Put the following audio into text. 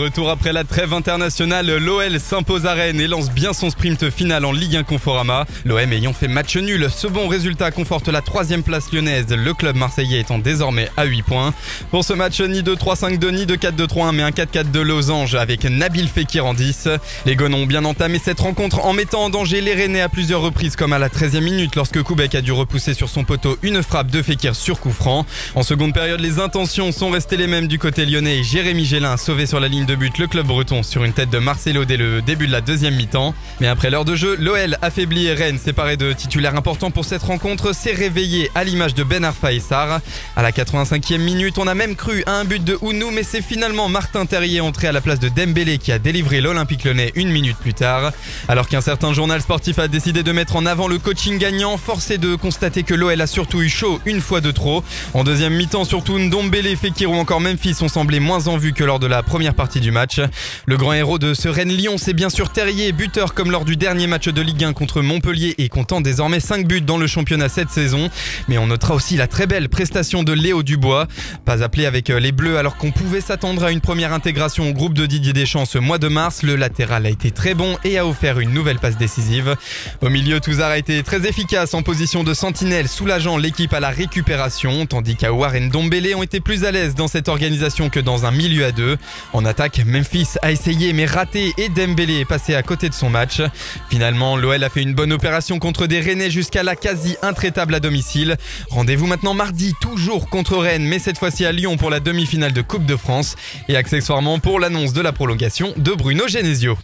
retour après la trêve internationale, l'OL s'impose à Rennes et lance bien son sprint final en Ligue 1 Conforama. L'OM ayant fait match nul, ce bon résultat conforte la 3e place lyonnaise, le club marseillais étant désormais à 8 points. Pour ce match, ni de 3-5-2 ni de 4-2-3-1 mais un 4-4 de losange avec Nabil Fekir en 10. Les Gones ont bien entamé cette rencontre en mettant en danger les Rennais à plusieurs reprises comme à la 13e minute lorsque Koubek a dû repousser sur son poteau une frappe de Fekir sur coup franc. En seconde période, les intentions sont restées les mêmes du côté lyonnais et Jérémy Gélin a sauvé sur la ligne de but le club breton sur une tête de Marcelo dès le début de la deuxième mi-temps. Mais après l'heure de jeu, l'OL affaibli et Rennes, séparé de titulaires importants pour cette rencontre, s'est réveillé à l'image de Ben Arfa et Sarr. À la 85e minute, on a même cru à un but de Ounou, mais c'est finalement Martin Terrier entré à la place de Dembélé qui a délivré l'Olympique Lyonnais une minute plus tard. Alors qu'un certain journal sportif a décidé de mettre en avant le coaching gagnant, force est de constater que l'OL a surtout eu chaud une fois de trop. En deuxième mi-temps, surtout Ndombele, Fekir ou encore Memphis ont semblé moins en vue que lors de la première partie du match. Le grand héros de ce Rennes-Lyon, c'est bien sûr Terrier, buteur comme lors du dernier match de Ligue 1 contre Montpellier et comptant désormais 5 buts dans le championnat cette saison. Mais on notera aussi la très belle prestation de Léo Dubois. Pas appelé avec les Bleus alors qu'on pouvait s'attendre à une première intégration au groupe de Didier Deschamps ce mois de mars, le latéral a été très bon et a offert une nouvelle passe décisive. Au milieu, Touzard a été très efficace en position de sentinelle, soulageant l'équipe à la récupération, tandis qu'Aouar et Ndombele ont été plus à l'aise dans cette organisation que dans un milieu à deux. En attaque, Memphis a essayé mais raté et Dembélé est passé à côté de son match. Finalement, l'OL a fait une bonne opération contre des Rennais jusqu'à la quasi intraitable à domicile. Rendez-vous maintenant mardi, toujours contre Rennes, mais cette fois-ci à Lyon pour la demi-finale de Coupe de France et accessoirement pour l'annonce de la prolongation de Bruno Genesio.